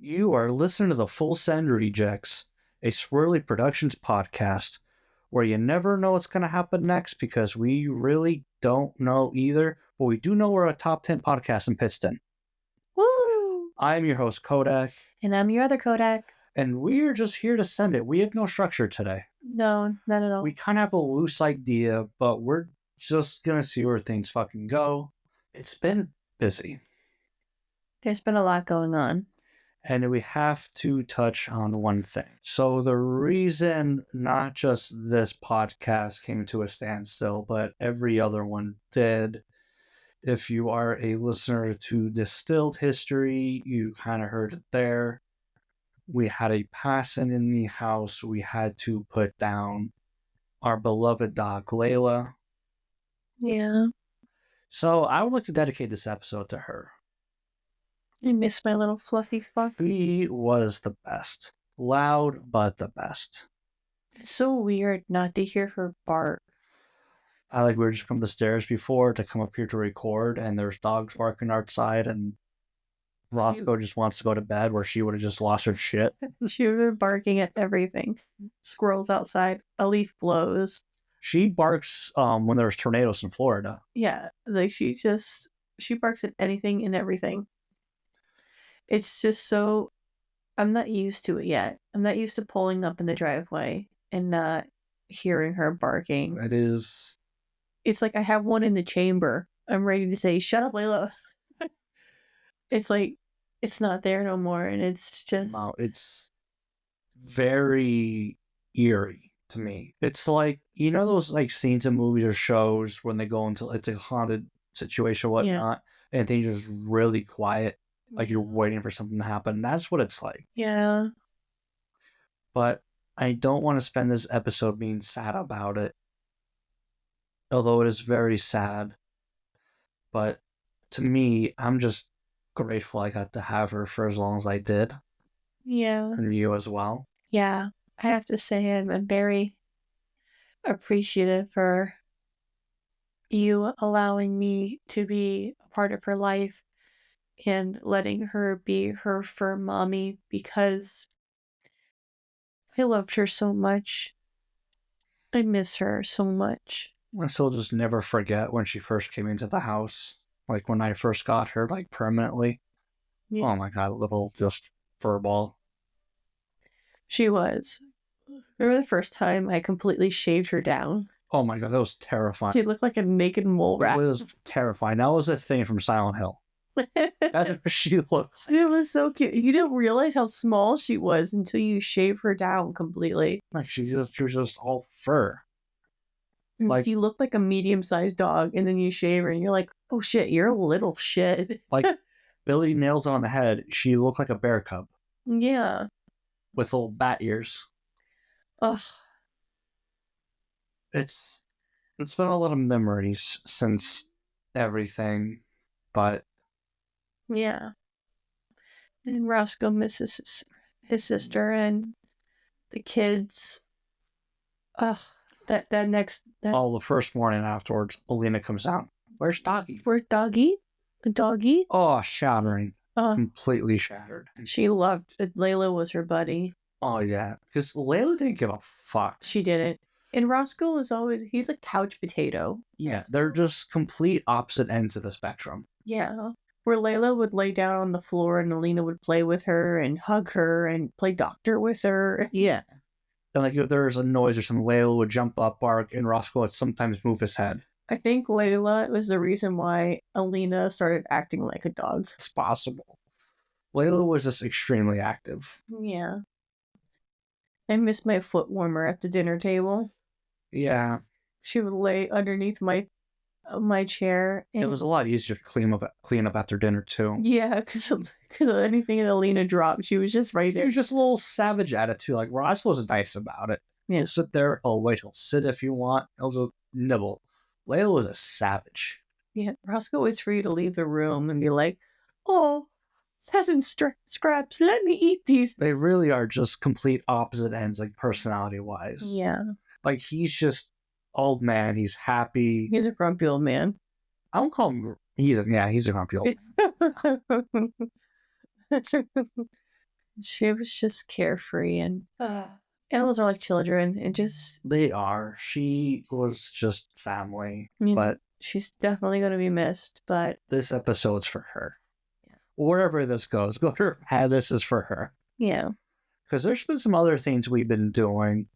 You are listening to the Full Send Rejects, a Swirly Productions podcast where you never know what's going to happen next because we really don't know either, but we do know we're a top 10 podcast in Pittston. Woo! I'm your host, Kodak. And I'm your other Kodak. And we're just here to send it. We have no structure today. No, not at all. We kind of have a loose idea, but we're just going to see where things fucking go. It's been busy. There's been a lot going on. And we have to touch on one thing. So the reason not just this podcast came to a standstill, but every other one did, if you are a listener to Distilled History, you kind of heard it there. We had a passing in the house. We had to put down our beloved dog, Layla. Yeah. So I would like to dedicate this episode to her. I miss my little fluffy fuck. She was the best. Loud, but the best. It's so weird not to hear her bark. We were just from the stairs before to come up here to record, and there's dogs barking outside, and Roscoe just wants to go to bed where she would have just lost her shit. She would have been barking at everything. Squirrels outside, a leaf blows. She barks when there's tornadoes in Florida. Yeah, like she barks at anything and everything. It's just so, I'm not used to it yet. I'm not used to pulling up in the driveway and not hearing her barking. It is. It's like I have one in the chamber. I'm ready to say, shut up, Layla. It's like, it's not there no more. And it's just. No, it's very eerie to me. It's like, you know those like scenes in movies or shows when they go into it's a haunted situation or whatnot, and things are just really quiet. Like you're waiting for something to happen. That's what it's like. Yeah. But I don't want to spend this episode being sad about it. Although it is very sad. But to me, I'm just grateful I got to have her for as long as I did. Yeah. And you as well. Yeah. I have to say I'm very appreciative for you allowing me to be a part of her life. And letting her be her fur mommy because I loved her so much. I miss her so much. I still just never forget when she first came into the house. Like when I first got her, like permanently. Yeah. Oh my god, little just fur ball. She was. Remember the first time I completely shaved her down? Oh my god, that was terrifying. She looked like a naked mole rat. It was terrifying. That was a thing from Silent Hill. That's what she looks. It was so cute. You didn't realize how small she was until you shave her down completely. Like she was just all fur. Like you look like a medium-sized dog, and then you shave her, and you're like, "Oh shit, you're a little shit." Like Billy nails on the head. She looked like a bear cub. Yeah. With little bat ears. Ugh. It's been a lot of memories since everything, but. Yeah. And Roscoe misses his sister and the kids. Ugh. The first morning afterwards, Alina comes out. Where's Doggy? Where's Doggy? The doggy? Oh, shattering. Completely shattered. She loved it. Layla was her buddy. Oh, yeah. Because Layla didn't give a fuck. She didn't. And Roscoe was he's a couch potato. Yeah, they're just complete opposite ends of the spectrum. Yeah. Where Layla would lay down on the floor and Alina would play with her and hug her and play doctor with her. Yeah. And like if there was a noise or something, Layla would jump up, bark, and Roscoe would sometimes move his head. I think Layla was the reason why Alina started acting like a dog. It's possible. Layla was just extremely active. Yeah. I miss my foot warmer at the dinner table. Yeah. She would lay underneath my chair. And it was a lot easier to clean up after dinner, too. Yeah, because anything that Alina dropped, she was just right there. She was just a little savage attitude. Like, Roscoe was nice about it. Yeah. He'll sit there. Oh, wait, he'll sit if you want. He'll just nibble. Layla was a savage. Yeah, Roscoe waits for you to leave the room and be like, "Oh, pheasant scraps, let me eat these." They really are just complete opposite ends, like personality-wise. Yeah. Like, he's just old man. He's happy. He's a grumpy old man. I don't call him... He's a grumpy old man. She was just carefree, and animals are like children, and just They are. She was just family. you know, But she's definitely going to be missed. But this episode's for her. Yeah. Wherever this goes, go to her. This is for her. yeah, Because there's been some other things we've been doing.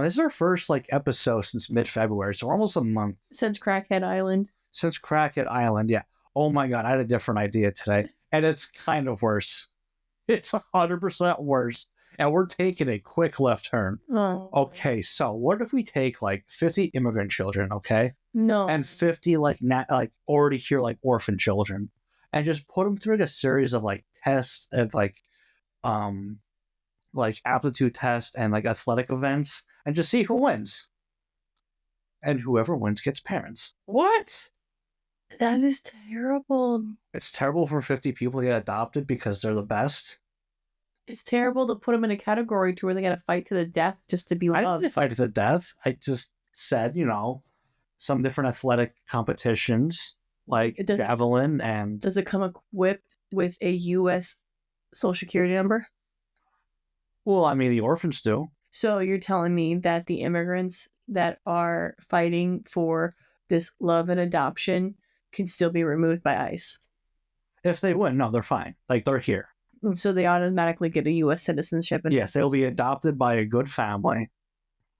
This is our first episode since mid-February, so we're almost a month since Crackhead Island. since Crackhead Island. Yeah. Oh my god, I had a different idea today, and it's kind of worse. It's 100% worse, and we're taking a quick left turn. Oh, Okay, so what if we take 50 immigrant children, okay, no. and 50 already here orphan children, and just put them through a series of tests of um aptitude tests and athletic events, and just see who wins, and whoever wins gets parents. What? That is terrible. It's terrible for 50 people to get adopted because they're the best. It's terrible to put them in a category to where they got to fight to the death just to be I didn't loved. say fight to the death. I just said, some different athletic competitions like javelin and. Does it come equipped with a U.S. Social Security number? Well, I mean, the orphans do. So you're telling me that the immigrants that are fighting for this love and adoption can still be removed by ICE? If they win, no, they're fine. They're here. So they automatically get a U.S. citizenship. Yes, they'll be adopted by a good family.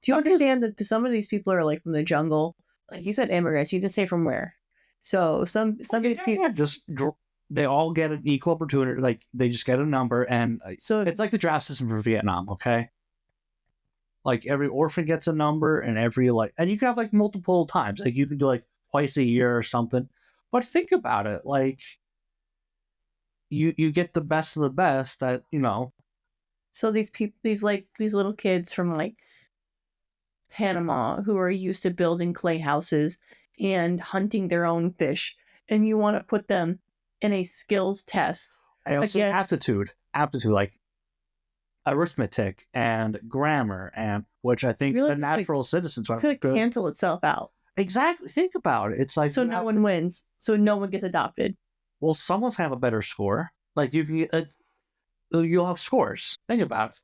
Do you understand that some of these people are from the jungle? Like you said, immigrants. You just say from where? So some of these people they all get an equal opportunity. They just get a number, and so it's like the draft system for Vietnam. Okay, every orphan gets a number, and and you can have multiple times. You can do twice a year or something. But think about it, you get the best of the best that. So these people, these little kids from Panama who are used to building clay houses and hunting their own fish, and you want to put them in a skills test. I also aptitude arithmetic and grammar, and which I think the natural citizens are going to cancel itself out. Exactly. Think about it. It's so no one wins. So no one gets adopted. Well, someone's have a better score. You can get you'll have scores. Think about it.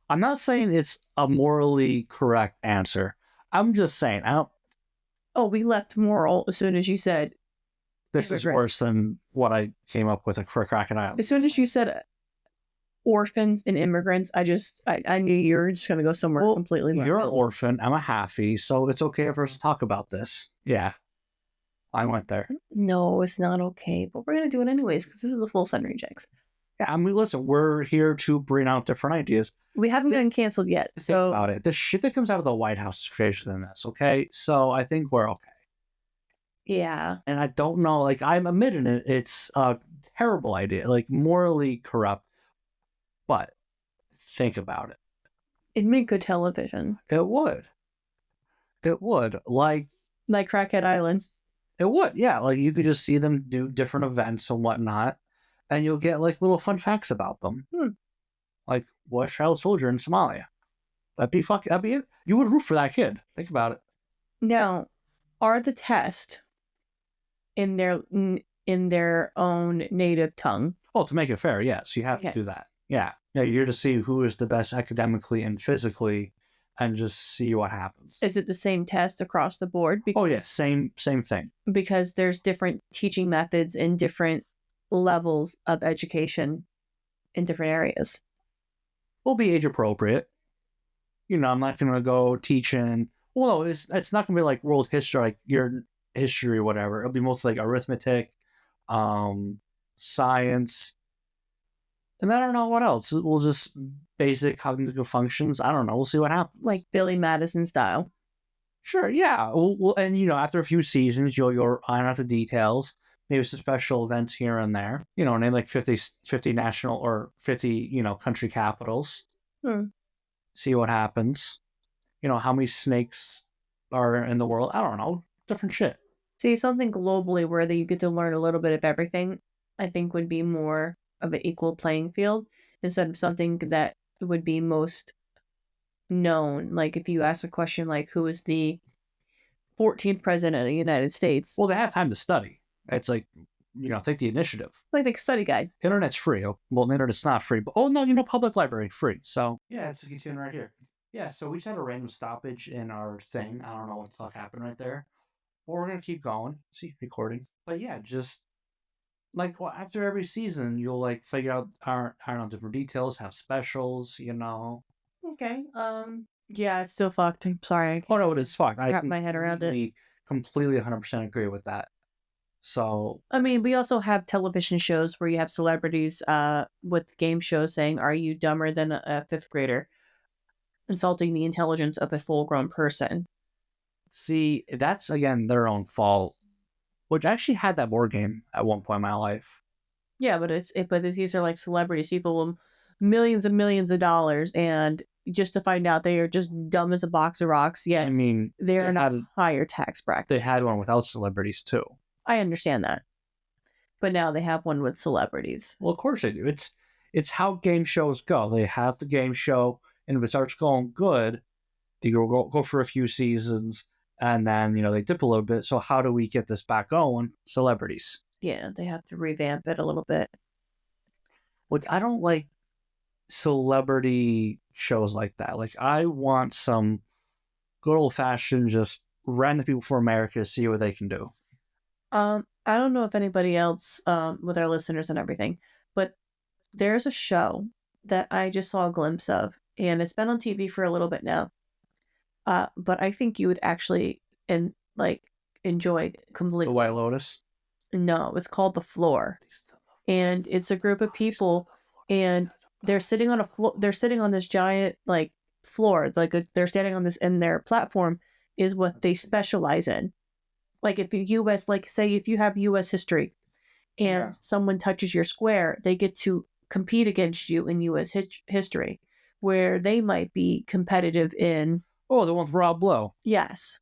I'm not saying it's a morally correct answer. I'm just saying we left moral as soon as you said this is worse than what I came up with for Kraken Island. As soon as you said orphans and immigrants, I knew you were just going to go somewhere completely. You're an orphan. I'm a halfie, so it's okay for us to talk about this. Yeah. I went there. No, it's not okay, but we're going to do it anyways because this is a full Sun Rejects. Yeah, I mean, listen, we're here to bring out different ideas. We haven't been canceled yet, so... Think about it. The shit that comes out of the White House is crazier than this, okay? So I think we're okay. Yeah. And I don't know, I'm admitting it, it's a terrible idea, morally corrupt, but think about it. It'd make good television. It would. It would. Like Crackhead Island. It would, yeah. You could just see them do different events and whatnot, and you'll get little fun facts about them. Was child soldier in Somalia? That'd be it. You would root for that kid. Think about it. Now, are the tests in their own native tongue? Oh, to make it fair, yes, you have to do that. Yeah, you're to see who is the best academically and physically, and just see what happens. Is it the same test across the board? Yes, same thing. Because there's different teaching methods and different levels of education in different areas. Will be age appropriate. I'm not going to go teaching. Well, no, it's not going to be world history, your history or whatever. It'll be mostly arithmetic, science, and I don't know what else. We'll just basic cognitive functions. I don't know. We'll see what happens. Like Billy Madison style. Sure, yeah. Well, and after a few seasons, you'll iron out the details. Maybe some special events here and there. Name 50 national or 50 country capitals. See what happens. How many snakes are in the world? I don't know. Different shit. See, something globally where you get to learn a little bit of everything, I think would be more of an equal playing field instead of something that would be most known. If you ask a question who is the 14th president of the United States? Well, they have time to study. It's take the initiative. Like the study guide. Internet's free. Oh, well, the internet's not free, but no, public library free. So yeah, it's a continuing right here. Yeah, so we just had a random stoppage in our thing. I don't know what the fuck happened right there. But we're gonna keep going. See, recording. But yeah, just like after every season, you'll like figure out I don't know, different details, have specials. Okay. Yeah, it's still fucked. I'm sorry. I Oh can't no, it is fucked. I wrap my head around it. completely 100% agree with that. So I mean, we also have television shows where you have celebrities with game shows saying, "Are you dumber than a fifth grader?" Insulting the intelligence of a full-grown person. see, that's again their own fault. Which I actually had that board game at one point in my life. Yeah, but these are like celebrities, people with millions and millions of dollars, and just to find out they are just dumb as a box of rocks. I Yet mean, they're in a higher tax bracket. they had one without celebrities too. I understand that, but now they have one with celebrities. Well, of course they do. It's how game shows go. They have the game show, and if it starts going good, they go for a few seasons, and then they dip a little bit. So how do we get this back going? Celebrities. Yeah, they have to revamp it a little bit. Like I don't like celebrity shows like that. Like I want some good old fashioned just random people from America to see what they can do. I don't know if anybody else, with our listeners and everything, but there's a show that I just saw a glimpse of, and it's been on TV for a little bit now. But I think you would actually enjoy completely. The White Lotus. No, it's called The Floor, and it's a group of people, and they're sitting on a floor. They're sitting on this giant floor, they're standing on this, and their platform is what they specialize in. Like if the U.S., like say if you have U.S. history, and someone touches your square, they get to compete against you in U.S. history, where they might be competitive in. Oh, the one with Rob Lowe. Yes.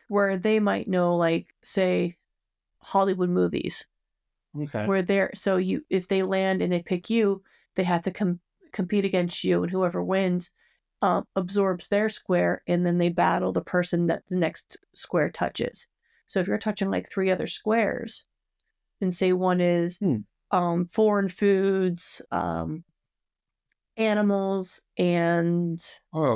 Where they might know, like, say, Hollywood movies. Okay. Where if they land and they pick you, they have to compete against you, and whoever wins absorbs their square, and then they battle the person that the next square touches. So if you're touching like 3 other squares, and say one is foreign foods, animals, and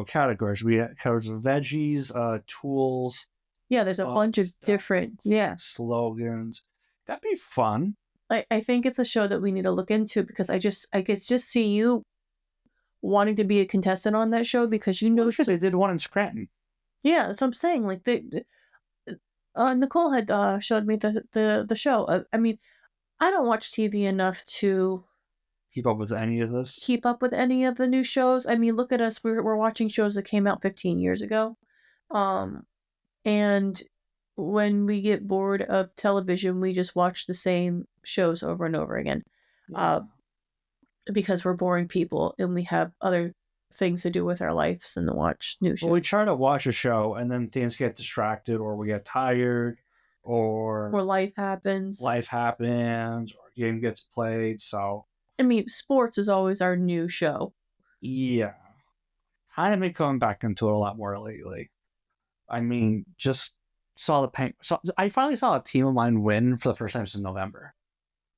categories. We have categories of veggies, tools. Yeah, there's a bunch of different slogans. That'd be fun. I think it's a show that we need to look into, because I could just see you wanting to be a contestant on that show, because because they did one in Scranton. Yeah, that's what I'm saying. Like Nicole had showed me the show. I mean, I don't watch TV enough to keep up with any of this. Keep up with any of the new shows. I mean, look at us. We're watching shows that came out 15 years ago. And when we get bored of television, we just watch the same shows over and over again. Because we're boring people and we have other things to do with our lives than to watch new shows. Well, we try to watch a show and then things get distracted, or we get tired, or life happens. Or a game gets played. So I mean, sports is always our new show. Yeah. Kind of been coming back into it a lot more lately. I mean, just saw I finally saw a team of mine win for the first time since November.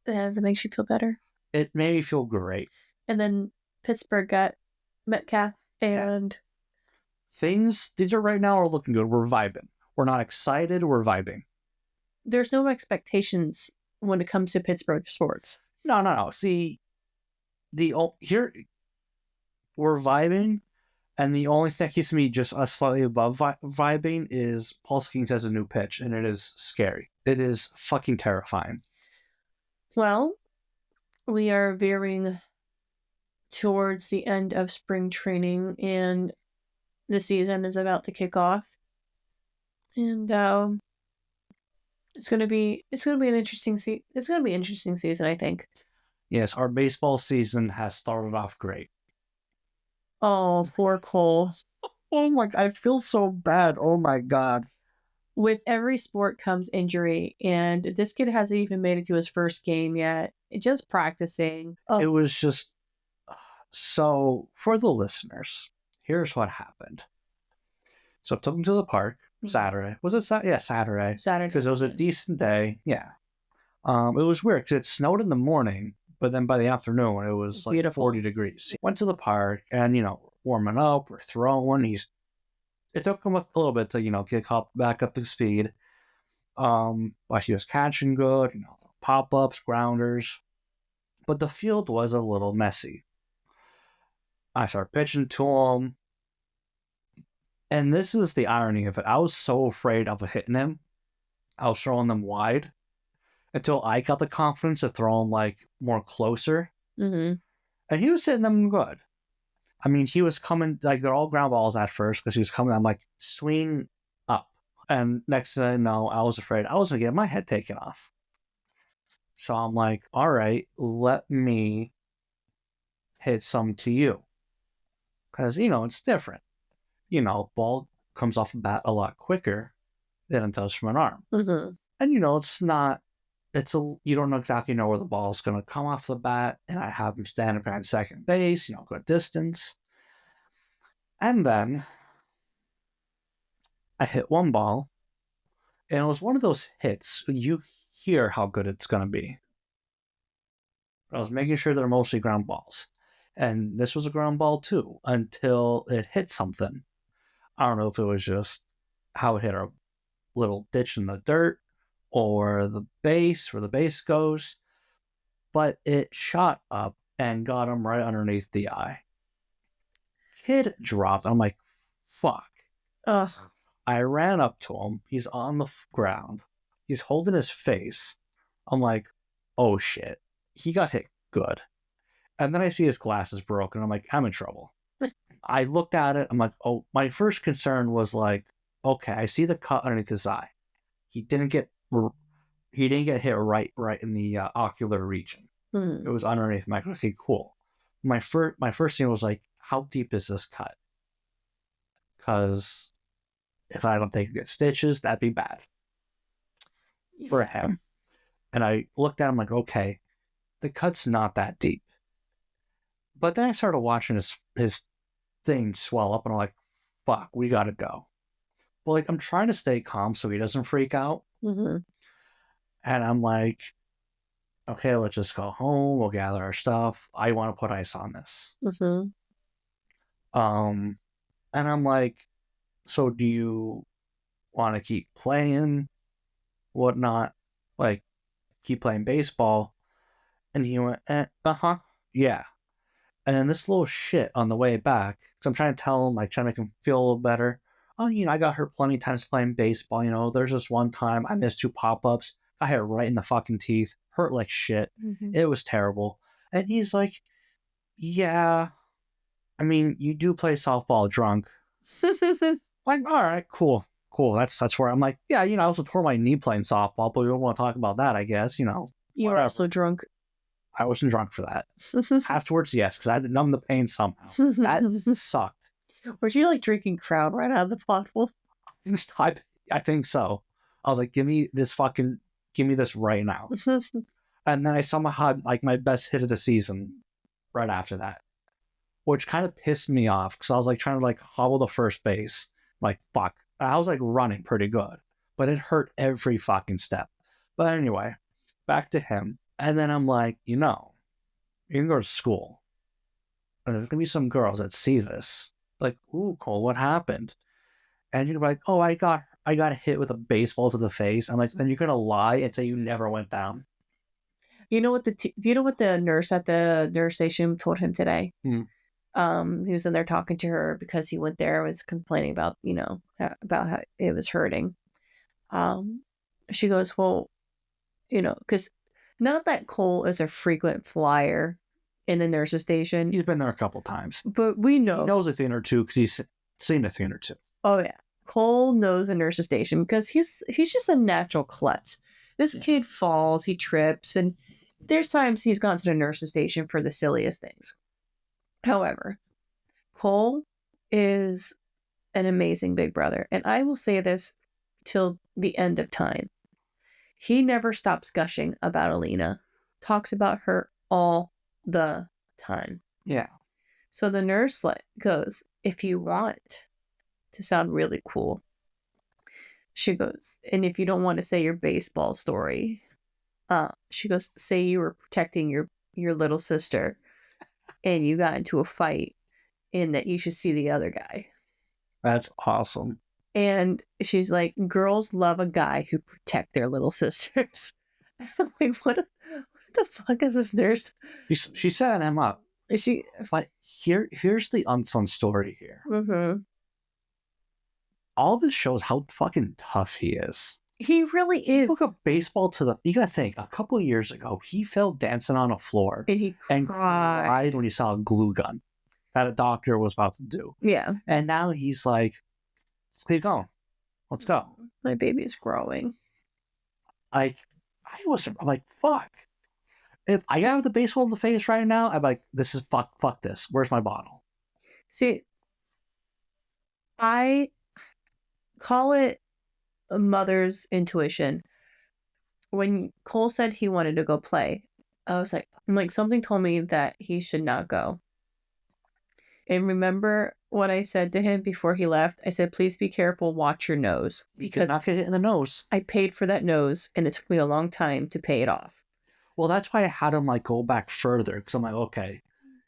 That makes you feel better. It made me feel great. And then Pittsburgh got Metcalf, and things right now are looking good. We're vibing. We're not excited. We're vibing. There's no expectations when it comes to Pittsburgh sports. No. See, here we're vibing, and the only thing that keeps me just slightly above vibing is Paul Skeens has a new pitch, and it is scary. It is fucking terrifying. Well, we are veering towards the end of spring training, and the season is about to kick off. And it's gonna be an interesting It's gonna be an interesting season, I think. Yes, our baseball season has started off great. Oh, poor Cole. Oh my! I feel so bad. Oh my God. With every sport comes injury, and this kid hasn't even made it to his first game yet. Just practicing. Oh. It was just so. For the listeners, here's what happened. So I took him to the park Saturday. Was it Saturday? Yeah, Saturday. Saturday. Because it was a decent day. Yeah. It was weird because it snowed in the morning, but then by the afternoon it was like Beautiful. 40 degrees. Went to the park and, warming up, we're throwing. It took him a little bit to, get back up to speed. But he was catching good, pop-ups, grounders. But the field was a little messy. I started pitching to him. And this is the irony of it. I was so afraid of hitting him. I was throwing them wide until I got the confidence to throw them like more closer. Mm-hmm. And he was hitting them good. I mean, he was coming, like, they're all ground balls at first because he was coming. I'm like, swing up. And next thing I know, I was afraid I was going to get my head taken off. So I'm like, all right, let me hit some to you. Because, it's different. Ball comes off the bat a lot quicker than it does from an arm. Mm-hmm. And, it's not, you don't exactly know where the ball is going to come off the bat. And I have him standing behind second base, good distance. And then I hit one ball, and it was one of those hits. You hear how good it's going to be. I was making sure they're mostly ground balls. And this was a ground ball too, until it hit something. I don't know if it was just how it hit a little ditch in the dirt or the base, where the base goes, but it shot up and got him right underneath the eye. Kid dropped. I'm like, fuck. Ugh. I ran up to him. He's on the ground. He's holding his face. I'm like, oh shit. He got hit good. And then I see his glasses broken. I'm like, I'm in trouble. I looked at it. I'm like, oh, my first concern was like, okay, I see the cut underneath his eye. He didn't get hit right in the ocular region. Mm-hmm. It was underneath. I'm like, okay, cool. My first thing was like, how deep is this cut? Because if I don't take good stitches, that'd be bad for him. And I looked at him like, okay, the cut's not that deep. But then I started watching his thing swell up, and I'm like, fuck, we gotta go. But like, I'm trying to stay calm so he doesn't freak out. Mm-hmm. And I'm like, okay, let's just go home. We'll gather our stuff. I want to put ice on this. Mm-hmm. And I'm like, so do you want to keep playing, whatnot, like keep playing baseball? And he went, yeah. And then this little shit on the way back, so I'm trying to tell him, like, trying to make him feel a little better. Oh, I got hurt plenty of times playing baseball. There's this one time I missed 2 pop-ups. I hit it right in the fucking teeth. Hurt like shit. Mm-hmm. It was terrible. And he's like, yeah, I mean, you do play softball drunk. Like, all right, cool. That's where I'm like, yeah, I also tore my knee playing softball, but we don't want to talk about that, I guess. You were also drunk. I wasn't drunk for that. Afterwards, yes, because I had to numb the pain somehow. That sucked. Were you like drinking Crown right out of the bottle? I think so. I was like, give me this right now. And then I somehow had like my best hit of the season right after that, which kind of pissed me off because I was like trying to like hobble to first base. Like, fuck. I was like running pretty good, but it hurt every fucking step. But anyway, back to him. And then I'm like, you can go to school. And there's going to be some girls that see this. Like, ooh, Cole, what happened? And you're like, oh, I got hit with a baseball to the face. I'm like, then you're going to lie and say you never went down. Do you know what the nurse at the nurse station told him today? He was in there talking to her because he went there and was complaining about, about how it was hurting. She goes, well, because not that Cole is a frequent flyer in the nurse's station. He's been there a couple times. But we know. He knows a thing or two because he's seen a thing or two. Oh, yeah. Cole knows a nurse's station because he's just a natural klutz. This kid falls, he trips, and there's times he's gone to the nurse's station for the silliest things. However, Cole is an amazing big brother. And I will say this till the end of time. He never stops gushing about Alina. Talks about her all the time. Yeah. So the nurse goes, if you want to sound really cool, she goes, and if you don't want to say your baseball story, She goes, say you were protecting your little sister and you got into a fight and that you should see the other guy. That's awesome. And she's like, girls love a guy who protect their little sisters. I'm like, what the fuck is this nurse? She set him up. Is she? But here's the unsung story here. Mm-hmm. All this shows how fucking tough he is. He really is. He took a baseball to the... You gotta think, a couple of years ago, he fell dancing on a floor And he cried when he saw a glue gun that a doctor was about to do. Yeah. And now he's like, let's keep going. Let's go. My baby is growing. I'm like, fuck. If I got the baseball in the face right now, I'm like, this is fuck this. Where's my bottle? See, I call it a mother's intuition. When Cole said he wanted to go play, I'm like, something told me that he should not go. And remember what I said to him before he left? I said, please be careful, watch your nose. Because not get hit in the nose. I paid for that nose, and it took me a long time to pay it off. Well, that's why I had him like go back further, because I'm like, okay,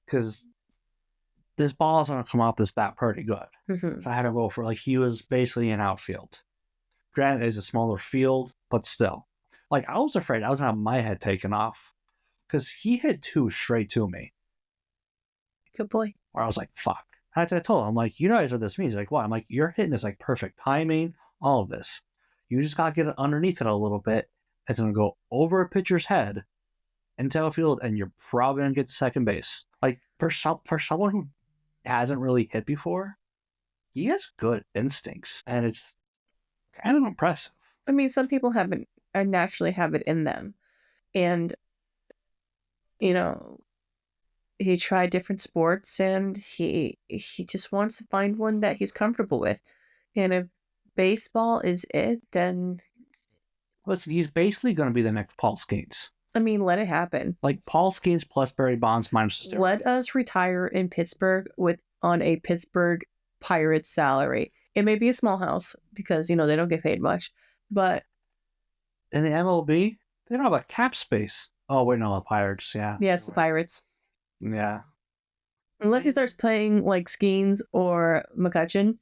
because this ball is going to come off this bat pretty good. Mm-hmm. So I had him go for, like, he was basically an outfield. Granted, it's a smaller field, but still. Like, I was afraid I was going to have my head taken off, because he hit two straight to me. Good boy. Where I was like, fuck. I told him, I'm like, you guys what this means. Like, what? I'm like, you're hitting this like perfect timing, all of this. You just got to get it underneath it a little bit. It's going to go over a pitcher's head into outfield, and you're probably going to get to second base. Like, for someone who hasn't really hit before, he has good instincts, and it's kind of impressive. I mean, some people naturally have it in them. And, you know, he tried different sports, and he just wants to find one that he's comfortable with. And if baseball is it, then... Listen, he's basically going to be the next Paul Skeens. I mean, let it happen. Like Paul Skeens plus Barry Bonds minus steroids. Let us retire in Pittsburgh on a Pittsburgh Pirates salary. It may be a small house because, they don't get paid much. But in the MLB, they don't have a cap space. Oh, wait, no, the Pirates, yeah. Yes, the Pirates. Yeah. Unless he starts playing like Skeens or McCutcheon.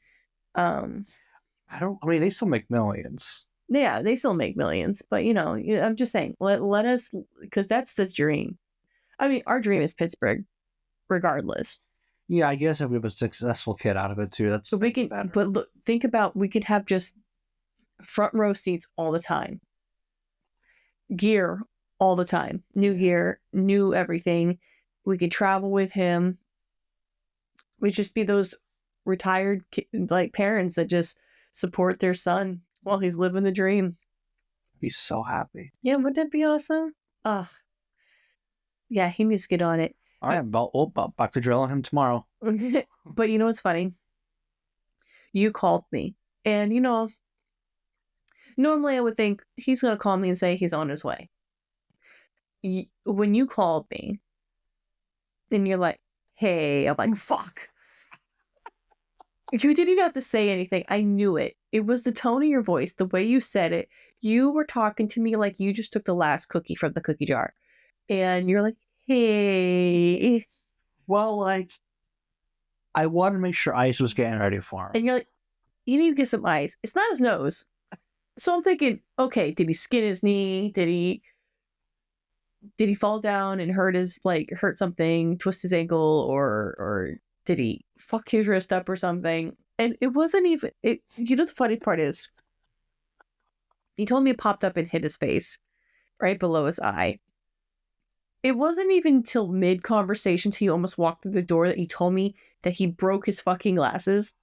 They still make millions. Yeah, they still make millions, but I'm just saying, let us, because that's the dream. I mean, our dream is Pittsburgh, regardless. Yeah, I guess if we have a successful kid out of it too, that's so we can. Better. But look, think about, we could have just front row seats all the time, gear all the time, new gear, new everything. We could travel with him. We'd just be those retired parents that just support their son while he's living the dream. He's so happy. Yeah, wouldn't that be awesome? Ugh. Yeah, he needs to get on it. All right, back to drilling him tomorrow. But you know what's funny? You called me. And, normally I would think he's going to call me and say he's on his way. When you called me, and you're like, hey, I'm like, fuck. You didn't even have to say anything. I knew it. It was the tone of your voice, the way you said it. You were talking to me like you just took the last cookie from the cookie jar. And you're like, hey. Well, like, I wanted to make sure Ice was getting ready for him. And you're like, you need to get some ice. It's not his nose. So I'm thinking, okay, did he skin his knee? Did he fall down and hurt something, twist his ankle, or did he fuck his wrist up or something? And it wasn't even it. The funny part is, he told me it popped up and hit his face, right below his eye. It wasn't even till mid-conversation, till he almost walked through the door, that he told me that he broke his fucking glasses.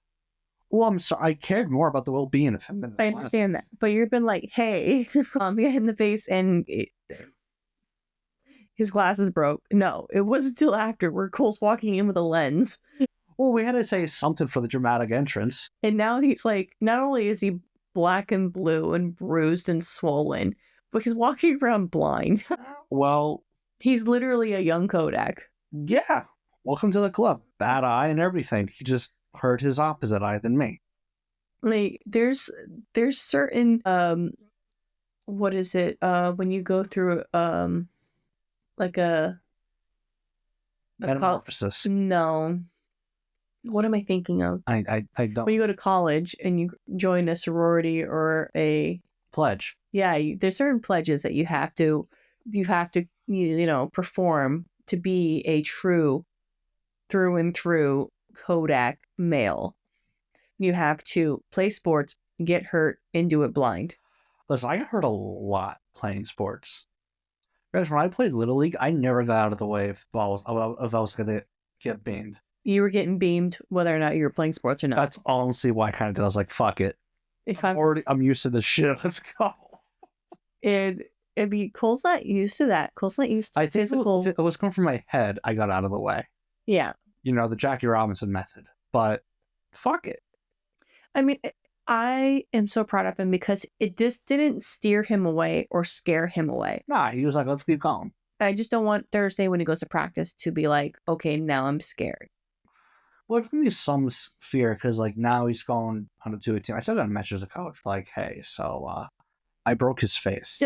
Well, I'm sorry. I cared more about the well-being of him than I understand that. But you've been like, hey, he got hit in the face and his glasses broke. No, it wasn't until after where Cole's walking in with a lens. Well, we had to say something for the dramatic entrance. And now he's like, not only is he black and blue and bruised and swollen, but he's walking around blind. Well, he's literally a young Kodak. Yeah. Welcome to the club. Bad eye and everything. He just hurt his opposite eye than me. Like, there's certain what is it? When you go through like a Metamorphosis. no. What am I thinking of? I don't. When you go to college and you join a sorority or a Pledge. yeah, there's certain pledges that you have to perform to be a true through and through Kodak male. You have to play sports, get hurt, and do it blind. Listen, I got hurt a lot playing sports. Guys, when I played Little League, I never got out of the way if I was going to get beamed. You were getting beamed whether or not you were playing sports or not. That's honestly why I kind of did. I was like, fuck it. I'm used to this shit. Let's go. It'd be Cole's not used to that. Cole's not used to I think physical. it was coming from my head. I got out of the way. Yeah. You know, the Jackie Robinson method. But fuck it. I mean, I am so proud of him because it just didn't steer him away or scare him away. Nah, he was like, let's keep going. I just don't want Thursday when he goes to practice to be like, okay, now I'm scared. Well, there's going to be some fear because, like, now he's going on a 2 team. I still got to message the coach, like, hey, so I broke his face.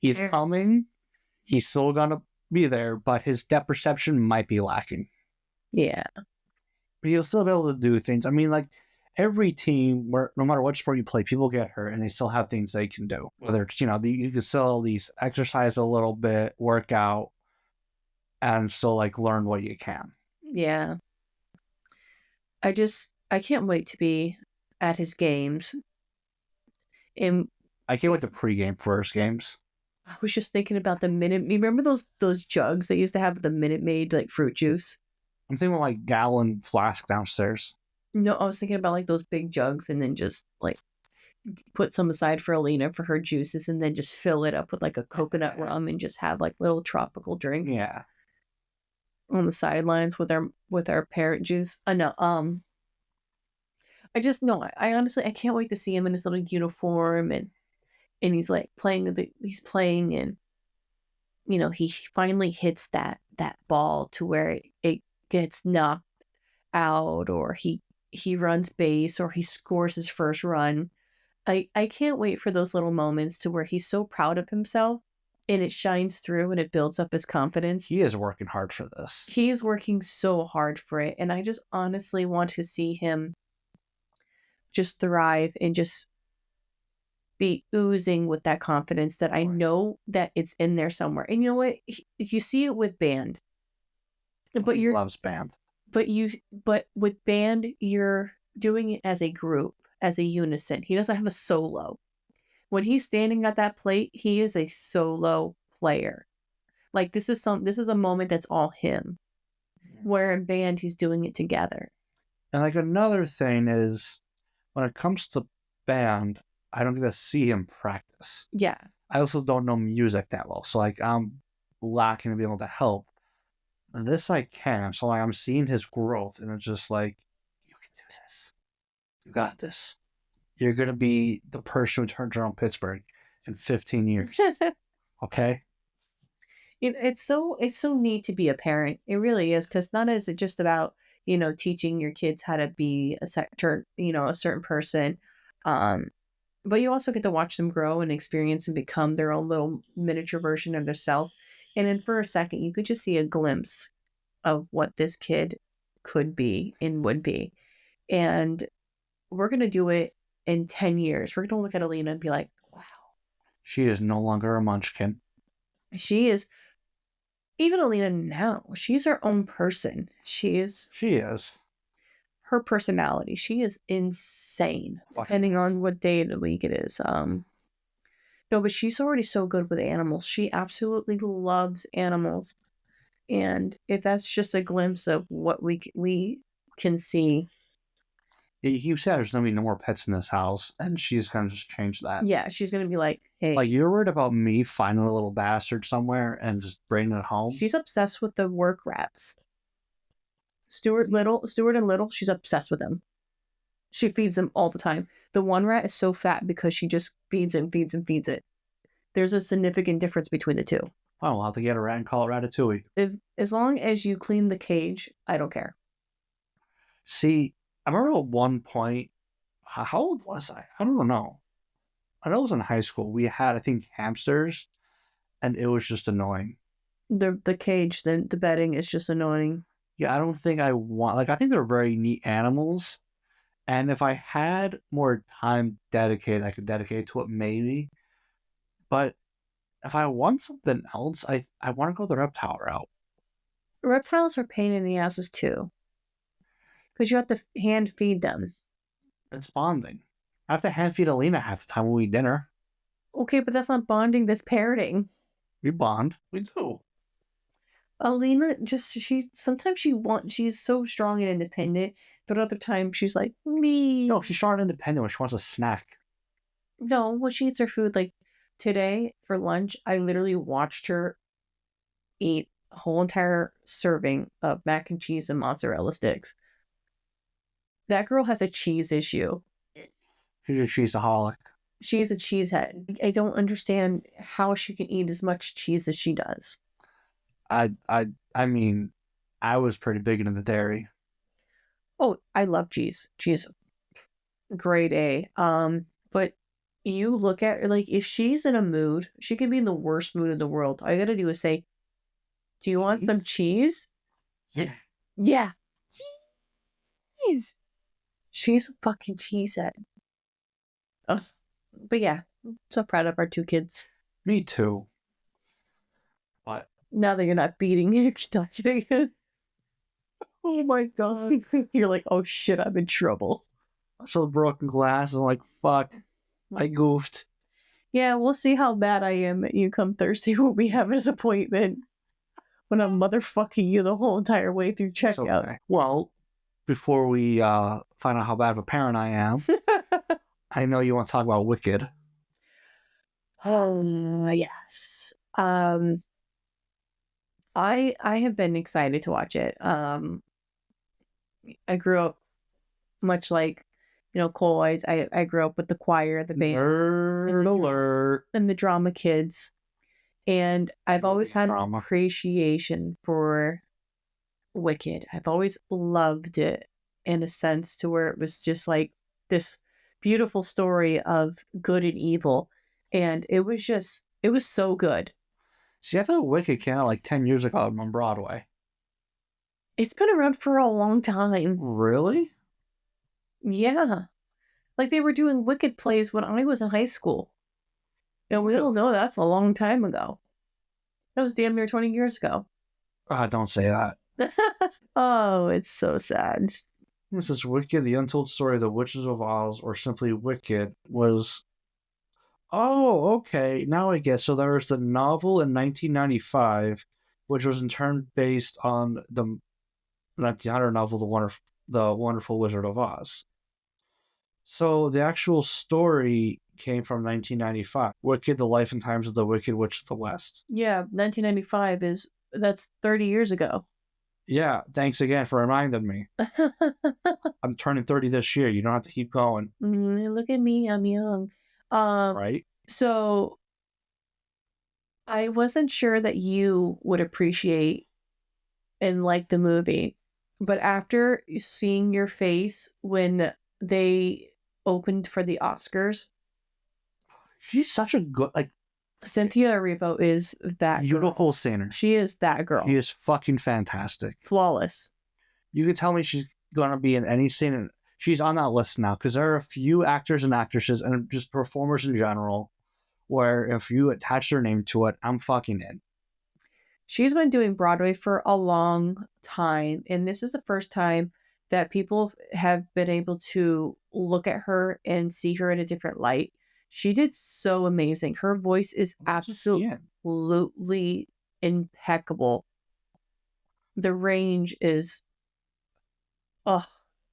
He's coming. He's still going to be there, but his depth perception might be lacking. Yeah. But he'll still be able to do things. I mean, like, every team, where no matter what sport you play, people get hurt and they still have things they can do. Whether it's, you can still at least exercise a little bit, work out, and still, like, learn what you can. Yeah. I can't wait to be at his games. And I can't wait to pregame for his games. I was just thinking about the remember those jugs they used to have the Minute Maid like fruit juice? I'm thinking about my gallon flask downstairs. No, I was thinking about like those big jugs and then just like put some aside for Alina for her juices and then just fill it up with like a coconut rum and just have like little tropical drink. Yeah. On the sidelines with our parrot juice. No, I just know I honestly I can't wait to see him in his little uniform and he's like he's playing and he finally hits that ball to where it gets knocked out or he runs base or he scores his first run. I can't wait for those little moments to where he's so proud of himself and it shines through and it builds up his confidence. He is working hard for this. He is working so hard for it. And I just honestly want to see him just thrive and just be oozing with that confidence that I know that it's in there somewhere. And you know what? You see it with band. But he loves band. But with band, you're doing it as a group, as a unison. He doesn't have a solo. When he's standing at that plate, he is a solo player. Like this is a moment that's all him. Where in band he's doing it together. And like another thing is when it comes to band, I don't get to see him practice. Yeah. I also don't know music that well. So like I'm lacking to be able to help. This I can. So like I'm seeing his growth and it's just like, you can do this. You got this. You're going to be the person who turns around Pittsburgh in 15 years. Okay? It's so neat to be a parent. It really is, because not is it just about teaching your kids how to be a certain person, but you also get to watch them grow and experience and become their own little miniature version of themselves. And then for a second, you could just see a glimpse of what this kid could be and would be. And we're gonna do it in 10 years. We're gonna look at Alina and be like, wow. She is no longer a munchkin. She is. Even Alina now, she's her own person. She is her personality. She is insane, depending on what day of the week it is. No, but she's already so good with animals. She absolutely loves animals, and if that's just a glimpse of what we can see. You said there's gonna be no more pets in this house, and she's gonna just change that. Yeah, she's gonna be like, "Hey, like you're worried about me finding a little bastard somewhere and just bringing it home." She's obsessed with the work rats. Stuart and Little. She's obsessed with them. She feeds them all the time. The one rat is so fat because she just feeds it. There's a significant difference between the two. Oh, we'll have to get a rat and call it Ratatouille. As long as you clean the cage, I don't care. See, I remember at one point, How old was I? I don't know. I know it was in high school. We had, I think, hamsters, and it was just annoying. The cage, the bedding is just annoying. Yeah, I don't think I want, like, I think they're very neat animals. And if I had more time dedicated, I could dedicate to it maybe. But if I want something else, I want to go the reptile route. Reptiles are pain in the asses too, because you have to hand feed them. It's bonding. I have to hand feed Alina half the time when we eat dinner. Okay, but that's not bonding, that's parroting. We bond. We do. Alina sometimes she's so strong and independent, but other times she's like me. No, she's strong and independent when she wants a snack. No, when she eats her food, like today for lunch, I literally watched her eat a whole entire serving of mac and cheese and mozzarella sticks. That girl has a cheese issue. She's a cheeseaholic. She's a cheesehead. I don't understand how she can eat as much cheese as she does. I mean, I was pretty big into the dairy. Oh, I love cheese. Cheese, grade A. But you look at her, like, if she's in a mood, she can be in the worst mood in the world. All you gotta do is say, "Do you want some cheese?" Yeah. Yeah. Cheese. She's a fucking cheesehead. Ugh. But yeah, I'm so proud of our two kids. Me too. But Now that you're not beating your kid. oh my god. You're like, oh shit, I'm in trouble. So the broken glass is like, fuck, I goofed. Yeah, we'll see how bad I am at you come Thursday when we have this appointment. When I'm motherfucking you the whole entire way through checkout. Okay. Well, before we find out how bad of a parent I am, I know you want to talk about Wicked. Yes. I have been excited to watch it. I grew up much like, Cole. I grew up with the choir, the band, Nerd alert. and the drama kids, and I've always had an Drama. appreciation for Wicked. I've always loved it in a sense to where it was just like this beautiful story of good and evil, and it was so good. See, I thought Wicked came out like 10 years ago on Broadway. It's been around for a long time. Really? Yeah. Like they were doing Wicked plays when I was in high school. And we all know that's a long time ago. That was damn near 20 years ago. Don't say that. Oh, it's so sad. This is Wicked, the untold story of the Witches of Oz, or simply Wicked, was... Oh, okay, now I guess. So there was the novel in 1995, which was in turn based on the 1900 novel, The Wonderful Wizard of Oz. So the actual story came from 1995. Wicked, The Life and Times of the Wicked Witch of the West. Yeah, 1995 that's 30 years ago. Yeah, thanks again for reminding me. I'm turning 30 this year. You don't have to keep going. Look at me, I'm young. Right? So I wasn't sure that you would appreciate and like the movie, but after seeing your face when they opened for the Oscars, She's such a good, like, Cynthia Erivo is that beautiful girl. singer. She is that girl. She is fucking fantastic. Flawless. You could tell me she's gonna be in any scene, and she's on that list now because there are a few actors and actresses and just performers in general where if you attach their name to it, I'm fucking in. She's been doing Broadway for a long time, and this is the first time that people have been able to look at her and see her in a different light. She did so amazing. Her voice is absolutely impeccable. The range is,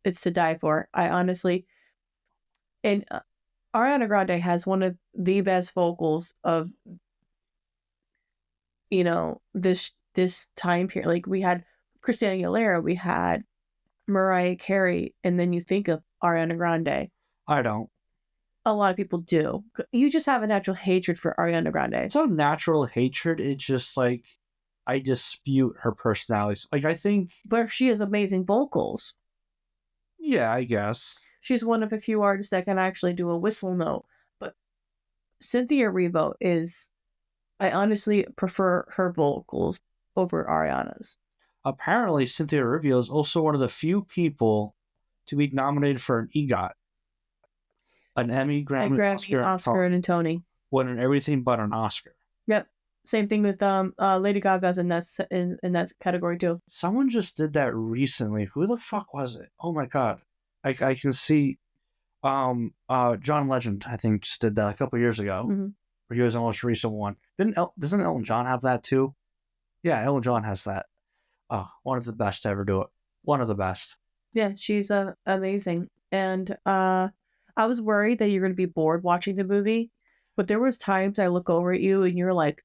it's to die for. I honestly, and Ariana Grande has one of the best vocals of, this time period. Like we had Christina Aguilera, we had Mariah Carey, and then you think of Ariana Grande. I don't. A lot of people do. You just have a natural hatred for Ariana Grande. It's not natural hatred. It's just like I dispute her personality. Like I think, but she has amazing vocals. yeah, I guess. She's one of a few artists that can actually do a whistle note. But Cynthia Erivo is, I honestly prefer her vocals over Ariana's. Apparently, Cynthia Erivo is also one of the few people to be nominated for an EGOT, an Emmy, A Grammy, Oscar, and a Tony. winning everything but an Oscar. Yep. Same thing with Lady Gaga's in that category too. Someone just did that recently. Who the fuck was it? Oh my god. I can see John Legend, I think, just did that a couple years ago. Mm-hmm. Where he was the most recent one. Doesn't Elton John have that too? Yeah, Elton John has that. Oh, one of the best to ever do it. One of the best. Yeah, she's amazing. And I was worried that you're going to be bored watching the movie, but there was times I look over at you and you're like,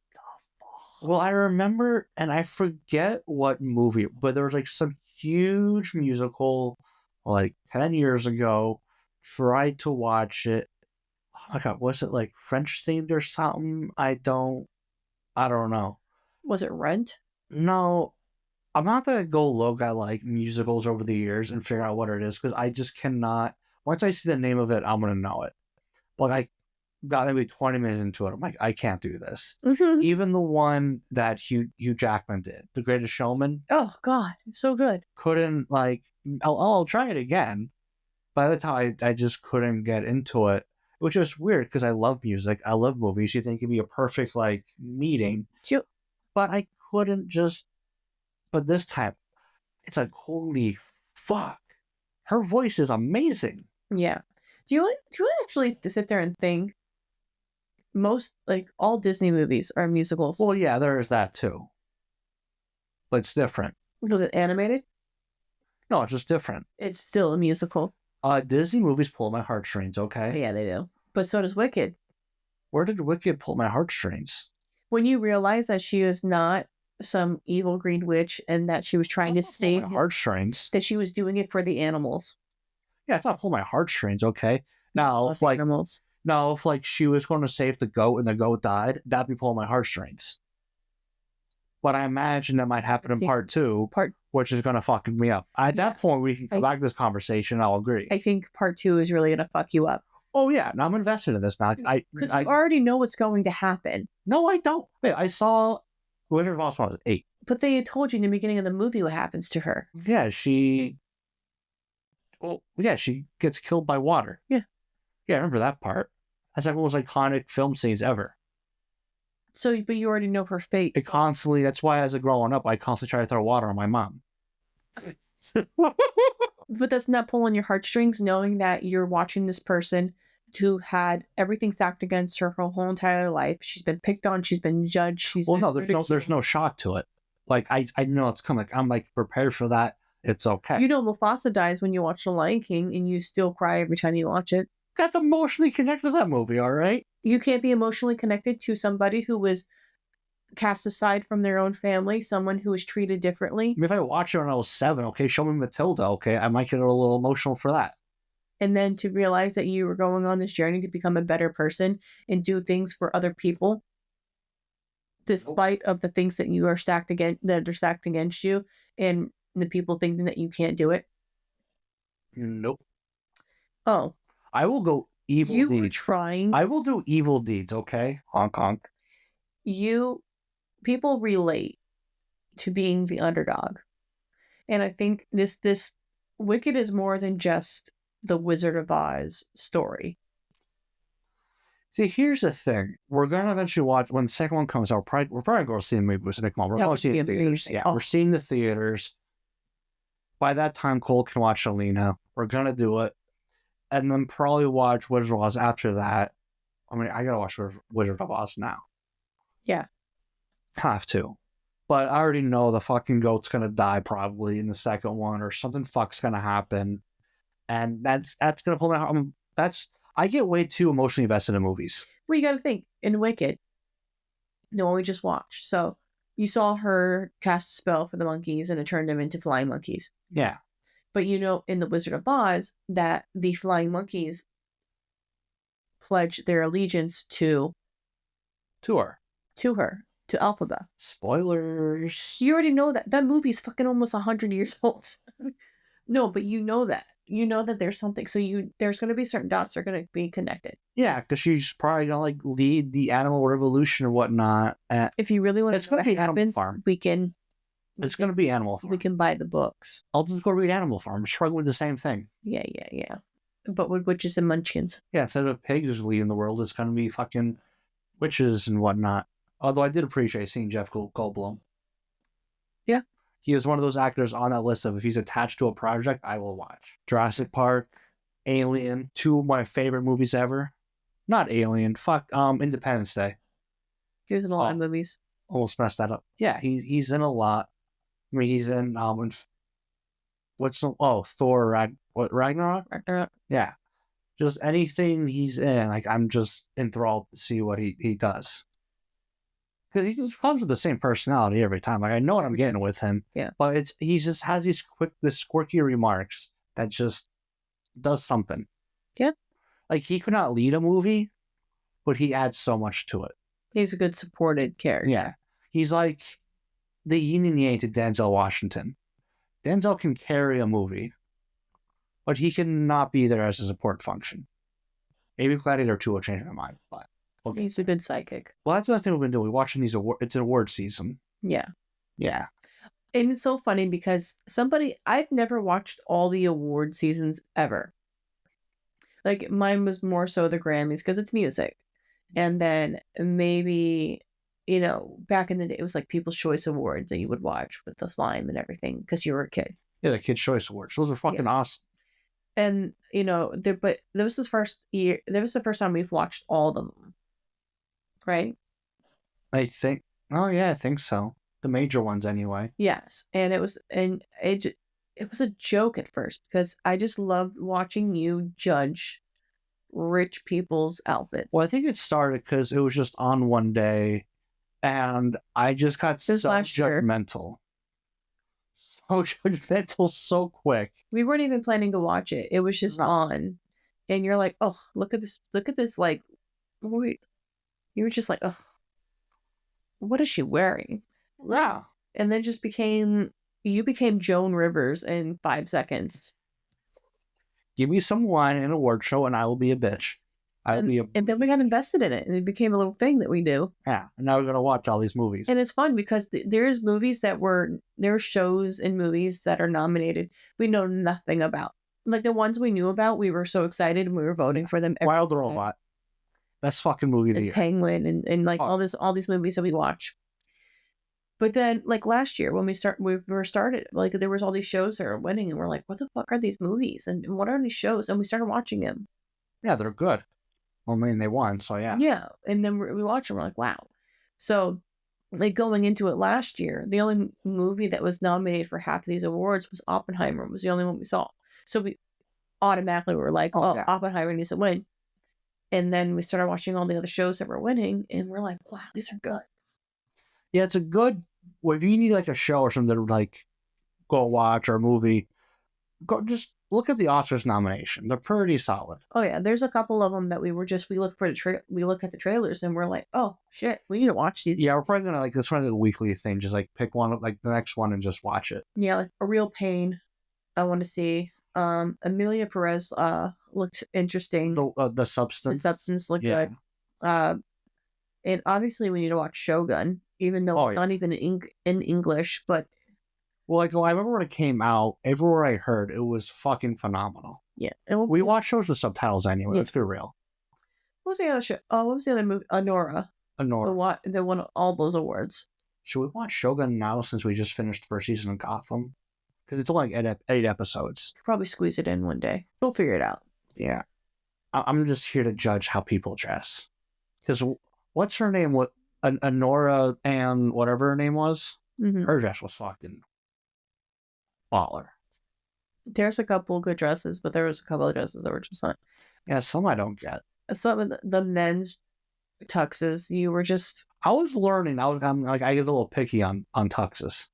well, I remember, and I forget what movie, but there was like some huge musical like 10 years ago. Tried to watch it. Oh my god, was it like French themed or something? I don't know. Was it Rent? No, I'm not gonna go look at like musicals over the years and figure out what it is because I just cannot. Once I see the name of it, I'm gonna know it. But I got maybe 20 minutes into it. I'm like, I can't do this. Mm-hmm. Even the one that Hugh Jackman did, The Greatest Showman. Oh God, so good. Couldn't like. I'll try it again. By the time I just couldn't get into it, which was weird because I love music, I love movies. You think it'd be a perfect like meeting, but I couldn't just. But this time, it's like holy fuck, her voice is amazing. Yeah. Do you actually sit there and think most like all Disney movies are musicals? Well, yeah, there is that too, but it's different. Was it animated? No, it's just different. It's still a musical. Disney movies pull my heartstrings, okay? Yeah, they do. But so does Wicked. Where did Wicked pull my heartstrings? When you realize that she is not some evil green witch and that she was trying to save my heartstrings, that she was doing it for the animals. Yeah, it's not pulling my heartstrings, okay? Now, if like animals. Now, if like she was going to save the goat and the goat died, that'd be pulling my heartstrings. But I imagine that might happen in part two, which is going to fuck me up. At that point, we can come back to this conversation. I'll agree. I think part two is really going to fuck you up. Oh yeah, now I'm invested in this now. Because you already know what's going to happen. No, I don't. Wait, I saw Wizard of Oz when I was 8. But they told you in the beginning of the movie what happens to her. Yeah, she gets killed by water. Yeah. Yeah, I remember that part. That's like one of the most iconic film scenes ever. So, but you already know her fate. That's why as a growing up, I constantly try to throw water on my mom. But that's not pulling your heartstrings, knowing that you're watching this person who had everything stacked against her whole entire life. She's been picked on. She's been judged. There's no shock to it. Like I know it's coming. I'm like prepared for that. It's okay. You know, Mufasa dies when you watch The Lion King, and you still cry every time you watch it. That's emotionally connected to that movie, all right? You can't be emotionally connected to somebody who was cast aside from their own family, someone who was treated differently. I mean, if I watched it when I was 7, okay, show me Matilda, okay, I might get a little emotional for that. And then to realize that you were going on this journey to become a better person and do things for other people, despite of the things that are stacked against you, and the people thinking that you can't do it. Nope. Oh. I will go evil deeds. You were trying. I will do evil deeds, okay? Honk honk. People relate to being the underdog. And I think this Wicked is more than just the Wizard of Oz story. See, here's the thing. We're going to eventually watch, when the second one comes out, we're probably going to see the movie when it comes out. We're going to see the theaters. Yeah, we're seeing the theaters. By that time, Cole can watch Alina. We're going to do it. And then probably watch Wizard of Oz after that. I mean, I got to watch Wizard of Oz now. Yeah. Have to. But I already know the fucking goat's going to die probably in the second one, or something fuck's going to happen. And that's going to pull my heart. I get way too emotionally invested in movies. Well, you got to think, in Wicked, the one we just watched. So you saw her cast a spell for the monkeys and it turned them into flying monkeys. Yeah. But you know, in The Wizard of Oz, that the flying monkeys pledge their allegiance to her, to Elphaba. Spoilers. You already know that. That movie's fucking almost 100 years old. No, but you know that. you know that there's something. So there's going to be certain dots that are going to be connected. Yeah, because she's probably gonna like lead the animal revolution or whatnot. If you really want It's to know gonna what be Animal happened, Farm. we It's gonna be Animal Farm. we can buy the books. I'll just go read Animal Farm. I'm struggling with the same thing. Yeah. But with witches and munchkins. Yeah, instead of pigs leading the world, it's gonna be fucking witches and whatnot. Although I did appreciate seeing Jeff Goldblum. Yeah. He is one of those actors on that list of if he's attached to a project, I will watch. Jurassic Park, Alien, two of my favorite movies ever. Not Alien, Independence Day. He was in a lot of movies. Almost messed that up. Yeah, he's in a lot. I mean, he's in Thor Ragnarok? Ragnarok. Yeah. Just anything he's in, like I'm just enthralled to see what he does. Because he just comes with the same personality every time. Like I know what I'm getting with him. Yeah. But he just has these quirky remarks that just does something. Yeah. Like he could not lead a movie, but he adds so much to it. He's a good supported character. Yeah. He's like the yin and yang to Denzel Washington. Denzel can carry a movie, but he cannot be there as a support function. Maybe Gladiator 2 will change my mind, but okay. He's a good psychic. Well, that's another thing we've been doing. We're watching these it's an award season. Yeah. Yeah. And it's so funny because I've never watched all the award seasons ever. Like mine was more so the Grammys because it's music. And then maybe, back in the day, it was like People's Choice Awards that you would watch with the slime and everything because you were a kid. Yeah, the Kids' Choice Awards. Those are fucking awesome. And, but this was the first year, that was the first time we've watched all of them. Right? I think so. The major ones anyway. Yes. And it was a joke at first because I just loved watching you judge rich people's outfits. Well, I think it started because it was just on one day and I just got so judgmental. So judgmental so quick. We weren't even planning to watch it. It was just on. And you're like, oh, look at this, like, wait. You were just like, oh, what is she wearing? Yeah. And then you became Joan Rivers in 5 seconds. Give me some wine and an award show and I will be a bitch. And then we got invested in it and it became a little thing that we do. Yeah. And now we're going to watch all these movies. And it's fun because there's movies there are shows and movies that are nominated we know nothing about. Like the ones we knew about, we were so excited and we were voting for them. Wild Robot. Best fucking movie of the year. Penguin and like all these movies that we watch. But then like last year when we started, like there was all these shows that were winning and we're like, what the fuck are these movies? And what are these shows? And we started watching them. Yeah, they're good. Well, I mean, they won, so yeah. Yeah. And then we watched them, we're like, wow. So like going into it last year, the only movie that was nominated for half of these awards was Oppenheimer. It was the only one we saw. So we automatically were like, yeah. Oppenheimer needs to win. And then we started watching all the other shows that were winning, and we're like, wow, these are good. Yeah, it's a good... Well, if you need like a show or something to like go watch or a movie, just look at the Oscars nomination. They're pretty solid. Oh yeah, there's a couple of them that we looked at the trailers and we're like, oh shit, we need to watch these. Yeah, we're probably gonna like this one of the weekly thing, just like pick one, like the next one, and just watch it. Yeah, like A Real Pain. I want to see. Emilia Perez looked interesting. The Substance. The Substance looked good. And obviously we need to watch Shogun, even though it's not even in English, but. Well, like, I remember when it came out, everywhere I heard, it was fucking phenomenal. Yeah. We watch shows with subtitles anyway, let's be real. What was the other show? Oh, what was the other movie? Anora. They won all those awards. Should we watch Shogun now since we just finished the first season of Gotham? Because it's only like 8 episodes. Could probably squeeze it in one day. We'll figure it out. Yeah. I'm just here to judge how people dress. Because what's her name? Anora and whatever her name was? Mm-hmm. Her dress was fucking baller. There's a couple good dresses, but there was a couple of dresses that were just not. Yeah, some I don't get. Some of the men's tuxes, you were just. I was learning. I get a little picky on tuxes.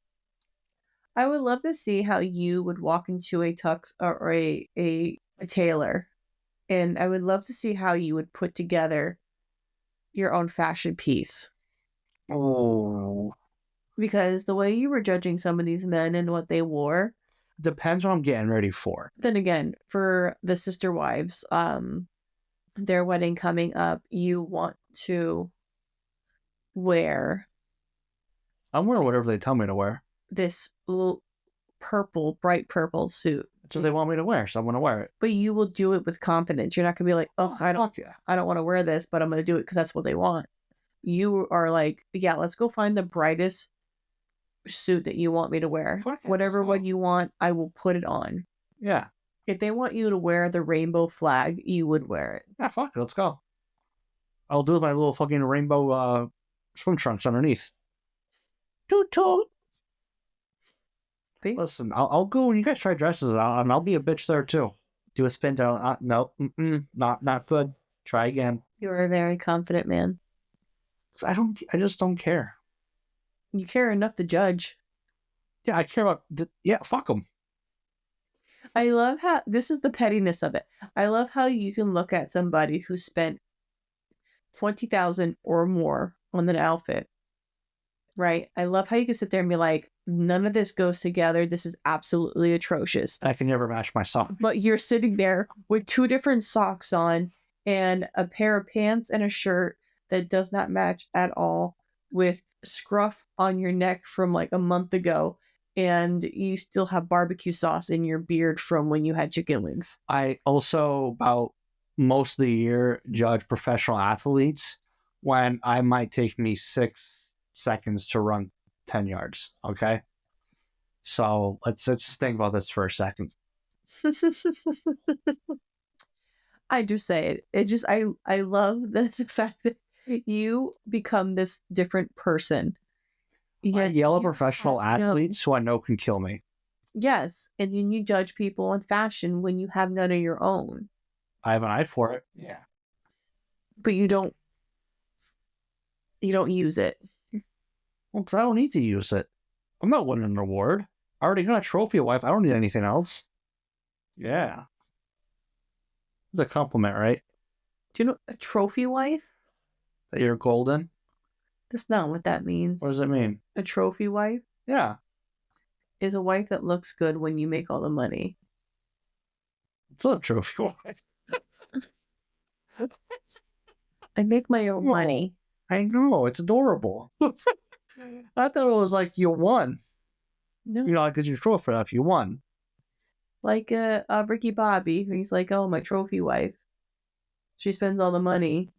I would love to see how you would walk into a tux or a tailor, and I would love to see how you would put together your own fashion piece. Oh. Because the way you were judging some of these men and what they wore. Depends what I'm getting ready for. Then again, for the sister wives, their wedding coming up, you want to wear I'm wearing whatever they tell me to wear. this purple, bright purple suit. That's what they want me to wear, so I'm going to wear it. But you will do it with confidence. You're not gonna be like, oh, I don't want to wear this, but I'm gonna do it because that's what they want. You are like, yeah, let's go find the brightest suit that you want me to wear. Whatever one you want, I will put it on. Yeah. If they want you to wear the rainbow flag, you would wear it. Yeah, fuck it, let's go. I'll do my little fucking rainbow swim trunks underneath. Toot toot. Listen, I'll go when you guys try dresses out, and I'll be a bitch there too. Do a spin down. Nope, not good. Try again. You're a very confident man. I just don't care. You care enough to judge. Yeah, I care about. Yeah, fuck them. I love how this is the pettiness of it. I love how you can look at somebody who spent $20,000 or more on an outfit. Right? I love how you can sit there and be like, none of this goes together. This is absolutely atrocious. I can never match my sock. But you're sitting there with 2 different socks on and a pair of pants and a shirt that does not match at all, with scruff on your neck from like a month ago, and you still have barbecue sauce in your beard from when you had chicken wings. I also, about most of the year, judge professional athletes when I might take me 6 seconds to run 10 yards. Okay. So let's just think about this for a second. I do say it. It just, I love the fact that you become this different person. I yell at professional athletes who I know can kill me. Yes. And then you judge people on fashion when you have none of your own. I have an eye for it. Yeah. But you don't use it. Well, because I don't need to use it. I'm not winning an award. I already got a trophy wife. I don't need anything else. Yeah. It's a compliment, right? Do you know a trophy wife? That you're golden? That's not what that means. What does it mean? A trophy wife? Yeah. Is a wife that looks good when you make all the money. It's not a trophy wife. I make my own money. I know. It's adorable. I thought it was like you won. No. You know, like, did you trophy up? You won. Like Ricky Bobby. He's like, oh, my trophy wife. She spends all the money.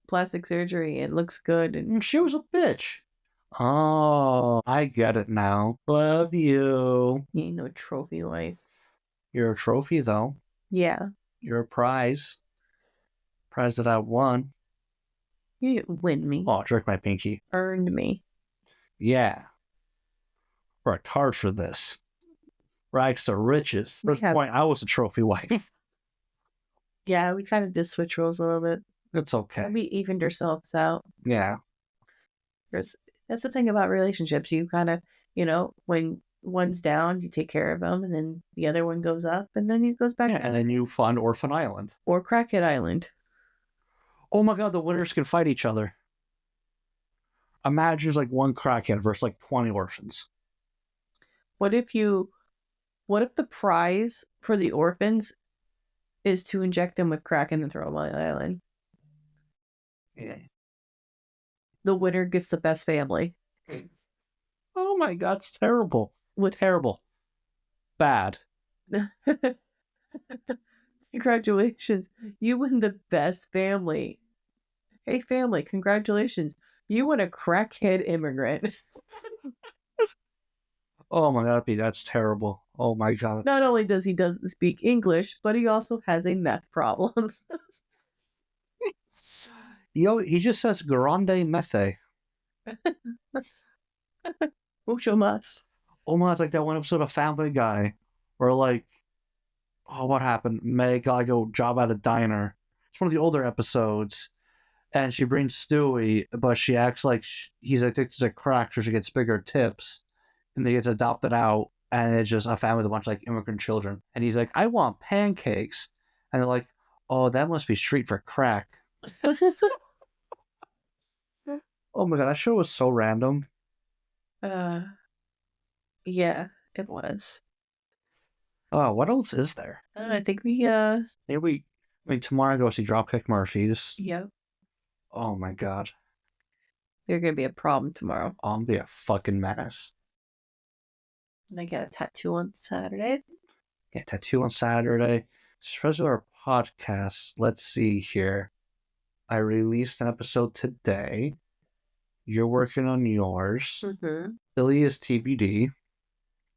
Plastic surgery and looks good. And she was a bitch. Oh, I get it now. Love you. You ain't no trophy wife. You're a trophy, though. Yeah. You're a prize. Prize that I won. You didn't win me. Oh, jerk my pinky. Earned me. Yeah. Worked hard for this. Rags to riches. First point, I was a trophy wife. Yeah, we kind of did switch roles a little bit. It's okay. We evened ourselves out. Yeah. That's the thing about relationships. You kind of, when one's down, you take care of them, and then the other one goes up, and then it goes back. Yeah, and then you fund Orphan Island. Or Crackhead Island. Oh my god, the winners can fight each other. Imagine there's like one crackhead versus like 20 orphans. What if the prize for the orphans is to inject them with crack and then throw them on the island? Yeah. The winner gets the best family. Oh my god, it's terrible. Terrible. Bad. Congratulations. You win the best family. Hey family, congratulations. You win a crackhead immigrant. Oh my god, that's terrible. Oh my god. Not only does he doesn't speak English, but he also has a meth problem. He just says grande methe. Mucho más. Oh my god, it's like that one episode of Family Guy where like, oh, what happened? Meg got like a job at a diner. It's one of the older episodes. And she brings Stewie, but she acts like he's addicted to crack, so she gets bigger tips. And they get adopted out, and it's just a family with a bunch of like immigrant children. And he's like, I want pancakes. And they're like, oh, that must be street for crack. Oh my god, that show was so random. Yeah, it was. Oh, what else is there? I don't know, I think we, Maybe tomorrow I go see Dropkick Murphys. yep. Oh my god. You're gonna be a problem tomorrow. I'll be a fucking menace. And I get a tattoo on Saturday. Yeah, tattoo on Saturday. Regular podcast. Let's see here. I released an episode today. You're working on yours. Mm-hmm. Billy is TBD.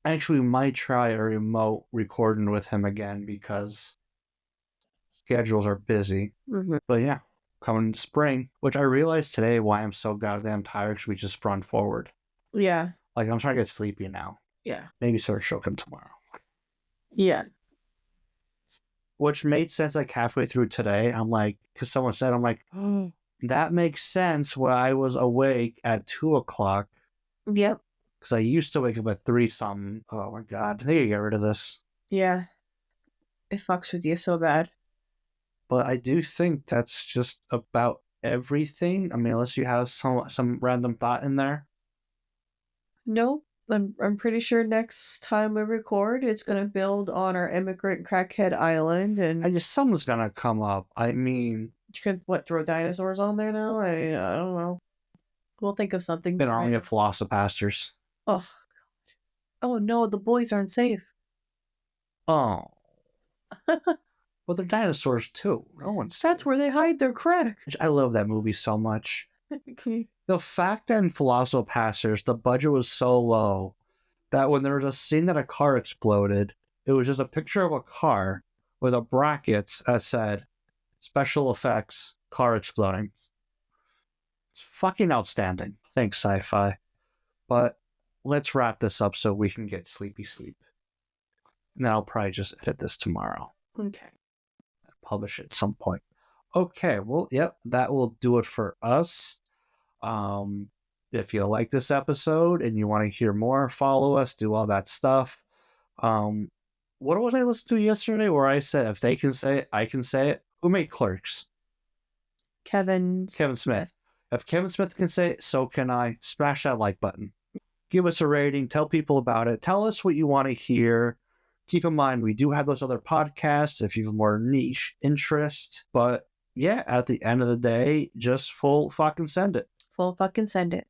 Actually, we might try a remote recording with him again because schedules are busy. Mm-hmm. But yeah, coming spring, which I realized today why I'm so goddamn tired because we just run forward. Yeah. Like, I'm trying to get sleepy now. Yeah. Maybe start choking tomorrow. Yeah. Which made sense like halfway through today. I'm like, because someone said, I'm like, oh, that makes sense when I was awake at 2 o'clock. Yep. Because I used to wake up at 3 something. Oh my god, I think I get rid of this. Yeah. It fucks with you so bad. But I do think that's just about everything. I mean, unless you have some random thought in there. No, I'm pretty sure next time we record, it's gonna build on our immigrant crackhead island, and I just something's gonna come up. I mean, you can throw dinosaurs on there now. I don't know. We'll think of something. an army of philosophers. Oh, oh no, the boys aren't safe. Oh. Well, they're dinosaurs too. No one's. That's where they hide their crack. I love that movie so much. The fact that in Philosophers, the budget was so low that when there was a scene that a car exploded, it was just a picture of a car with a brackets that said special effects, car exploding. It's fucking outstanding. Thanks, sci-fi. But let's wrap this up so we can get sleepy sleep. And then I'll probably just edit this tomorrow. Okay. Publish it at some point. Okay, well, yep, that will do it for us. If you like this episode and you want to hear more, follow us, do all that stuff. What was I listening to yesterday where I said if they can say it, I can say it? Who made Clerks? Kevin Smith. If Kevin Smith can say it, so can I. Smash that like button. Give us a rating. Tell people about it. Tell us what you want to hear. Keep in mind, we do have those other podcasts if you have more niche interest. But yeah, at the end of the day, just full fucking send it. Full fucking send it.